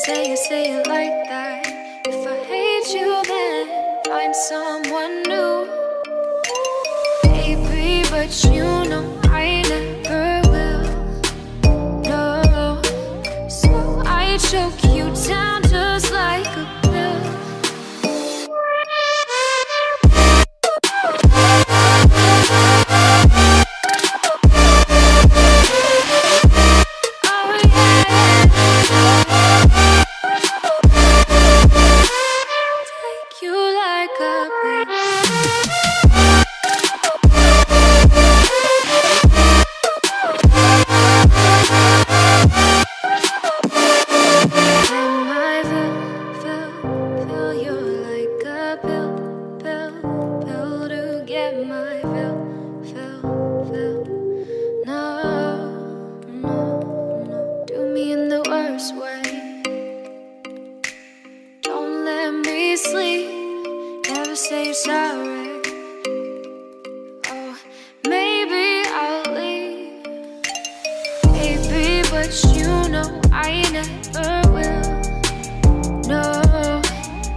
say it like that. If I hate you, then find someone new. Baby, but you know I never will. No, so I choke you down just like a pill. Say sorry. Oh, maybe I'll leave, baby, but you know I never will. No,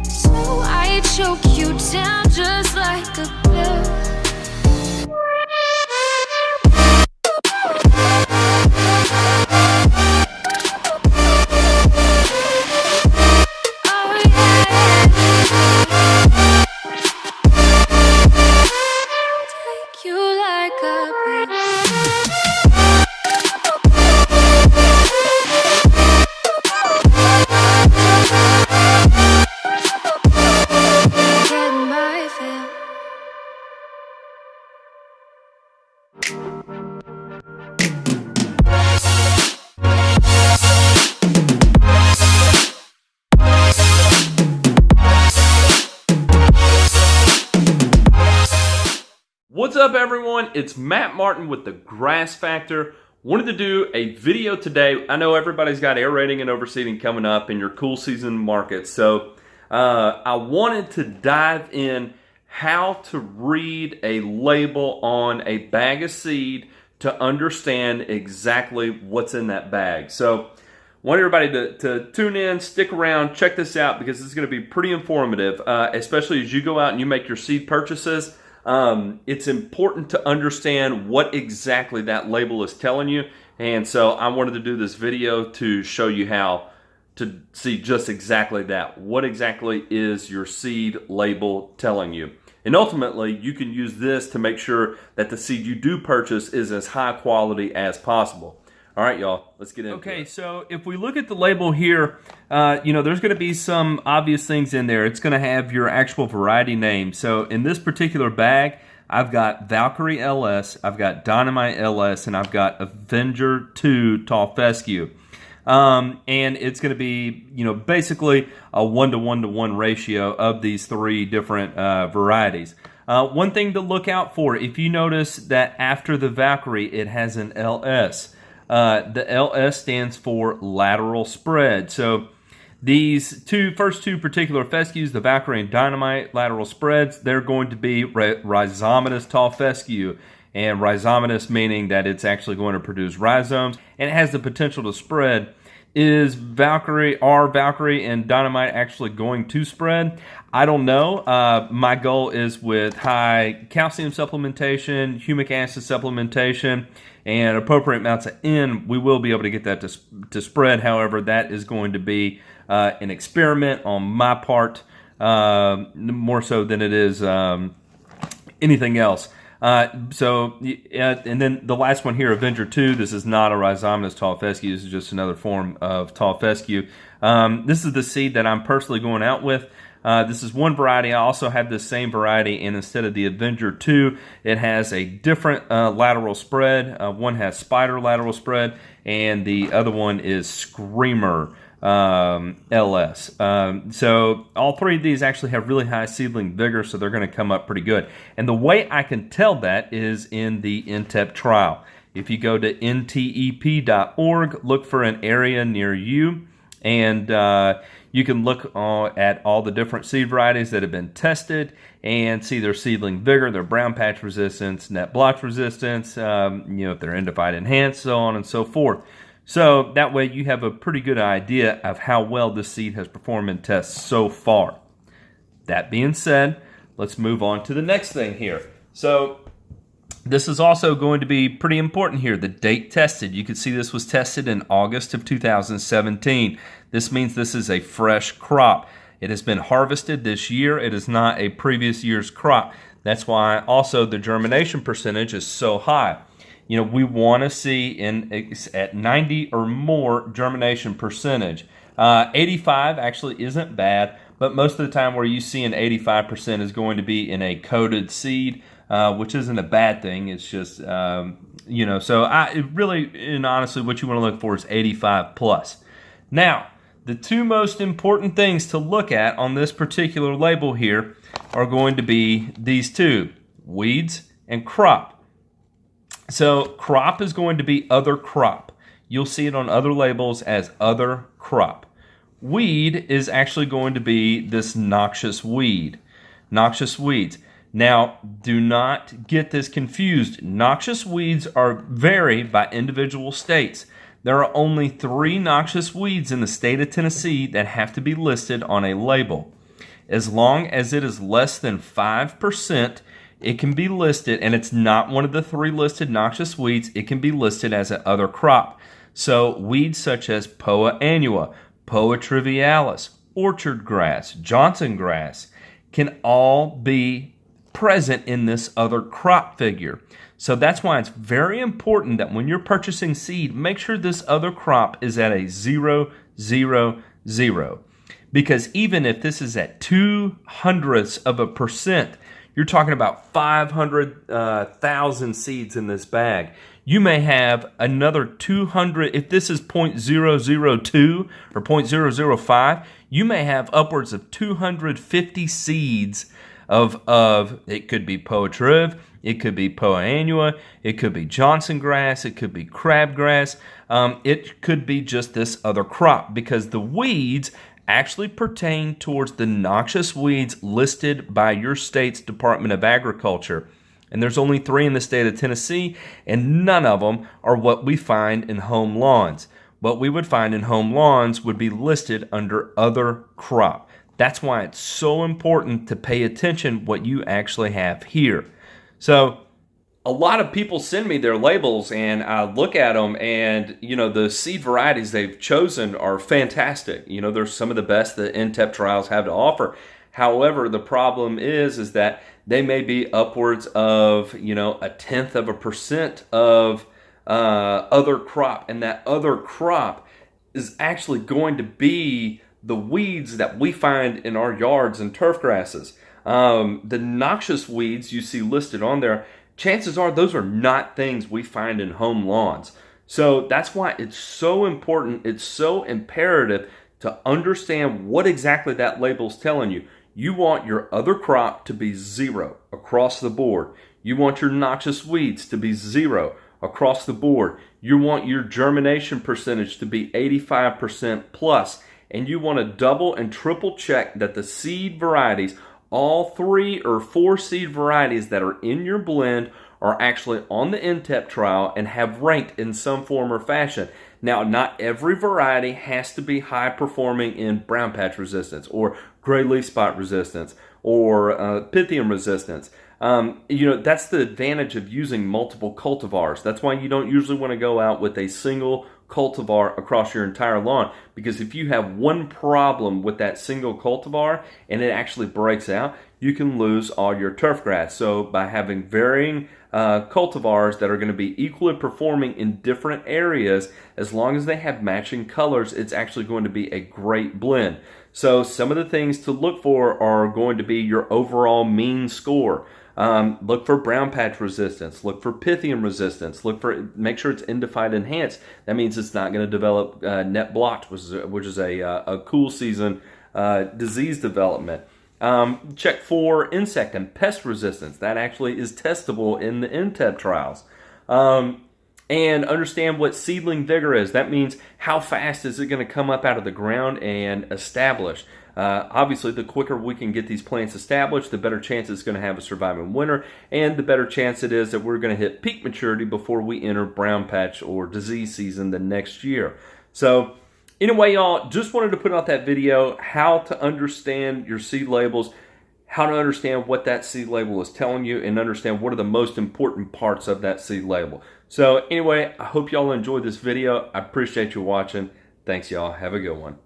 so I choke you down just like a pill. What's up, everyone? It's Matt Martin with the Grass Factor. Wanted to do a video today. I know everybody's got aerating and overseeding coming up in your cool season markets, so I wanted to dive in how to read a label on a bag of seed to understand exactly what's in that bag. So I want everybody to tune in, stick around, check this out, because it's going to be pretty informative, especially as you go out and you make your seed purchases. It's important to understand what exactly that label is telling you, and so I wanted to do this video to show you how to see just exactly that. What exactly is your seed label telling you? And ultimately, you can use this to make sure that the seed you do purchase is as high quality as possible. All right, y'all, let's get into it. Okay, so if we look at the label here, there's going to be some obvious things in there. It's going to have your actual variety name. So in this particular bag, I've got Valkyrie LS, I've got Dynamite LS, and I've got Avenger 2 Tall Fescue. And it's going to be, basically a 1-to-1-to-1 ratio of these three different varieties. One thing to look out for, if you notice that after the Valkyrie, it has an LS. The LS stands for lateral spread. So these first two particular fescues, the Valkyrie and Dynamite lateral spreads, they're going to be rhizomatous tall fescue. And rhizomatous meaning that it's actually going to produce rhizomes, and it has the potential to spread. Are Valkyrie and Dynamite actually going to spread? I don't know. My goal is with high calcium supplementation, humic acid supplementation, and appropriate amounts of N, we will be able to get that to spread. However, that is going to be an experiment on my part, more so than it is anything else. And then the last one here, Avenger 2, this is not a rhizomatous tall fescue. This is just another form of tall fescue. This is the seed that I'm personally going out with. This is one variety. I also have this same variety, and instead of the Avenger 2, it has a different lateral spread. One has spider lateral spread, and the other one is Screamer LS. So all three of these actually have really high seedling vigor, so they're going to come up pretty good. And the way I can tell that is in the NTEP trial. If you go to ntep.org, look for an area near you, and you can look at all the different seed varieties that have been tested and see their seedling vigor, their brown patch resistance, net blotch resistance, if they're endophyte enhanced, so on and so forth. So that way you have a pretty good idea of how well this seed has performed in tests so far. That being said, let's move on to the next thing here. So this is also going to be pretty important here, the date tested. You can see this was tested in August of 2017. This means this is a fresh crop. It has been harvested this year. It is not a previous year's crop. That's why also the germination percentage is so high. You know, we want to see at 90 or more germination percentage. 85 actually isn't bad, but most of the time where you see an 85% is going to be in a coated seed, which isn't a bad thing. It's just, so really and honestly what you want to look for is 85 plus. Now, the two most important things to look at on this particular label here are going to be these two, weeds and crop. So crop is going to be other crop. You'll see it on other labels as other crop. Weed is actually going to be this noxious weed. Noxious weeds. Now, do not get this confused. Noxious weeds vary by individual states. There are only 3 noxious weeds in the state of Tennessee that have to be listed on a label. As long as it is less than 5%, it can be listed, and it's not one of the 3 listed noxious weeds, it can be listed as an other crop. So weeds such as Poa annua, Poa trivialis, orchard grass, Johnson grass can all be present in this other crop figure. So that's why it's very important that when you're purchasing seed, make sure this other crop is at a 0, 0, 0. Because even if this is at 0.02%, you're talking about 500,000 seeds in this bag. You may have another 200, if this is 0.002 or 0.005, you may have upwards of 250 seeds of it could be Poa triv, it could be Poa annua, it could be Johnson grass, it could be crabgrass, it could be just this other crop, because the weeds actually pertain towards the noxious weeds listed by your state's Department of Agriculture. And there's only 3 in the state of Tennessee, and none of them are what we find in home lawns. What we would find in home lawns would be listed under other crop. That's why it's so important to pay attention what you actually have here. So a lot of people send me their labels and I look at them, and the seed varieties they've chosen are fantastic. They're some of the best that NTEP trials have to offer. However, the problem is that they may be upwards of 0.1% of other crop, and that other crop is actually going to be the weeds that we find in our yards and turf grasses. The noxious weeds you see listed on there, chances are those are not things we find in home lawns. So that's why it's so important, it's so imperative to understand what exactly that label's telling you. You want your other crop to be 0 across the board. You want your noxious weeds to be 0 across the board. You want your germination percentage to be 85% plus. And you want to double and triple check that the seed varieties, all 3 or 4 seed varieties that are in your blend, are actually on the NTEP trial and have ranked in some form or fashion. Now, not every variety has to be high performing in brown patch resistance or gray leaf spot resistance or pythium resistance. That's the advantage of using multiple cultivars. That's why you don't usually want to go out with a single cultivar across your entire lawn, because if you have one problem with that single cultivar and it actually breaks out, you can lose all your turf grass. So by having varying cultivars that are going to be equally performing in different areas, as long as they have matching colors, it's actually going to be a great blend. So some of the things to look for are going to be your overall mean score. Look for brown patch resistance. Look for pythium resistance. Make sure it's endophyte enhanced. That means it's not going to develop net blotch, which is a cool season disease development. Check for insect and pest resistance. That actually is testable in the NTEP trials. And understand what seedling vigor is. That means how fast is it going to come up out of the ground and establish. Obviously, the quicker we can get these plants established, the better chance it's going to have of surviving winter, and the better chance it is that we're going to hit peak maturity before we enter brown patch or disease season the next year. So anyway, y'all, just wanted to put out that video, how to understand your seed labels, how to understand what that seed label is telling you, and understand what are the most important parts of that seed label. So anyway, I hope y'all enjoyed this video. I appreciate you watching. Thanks, y'all. Have a good one.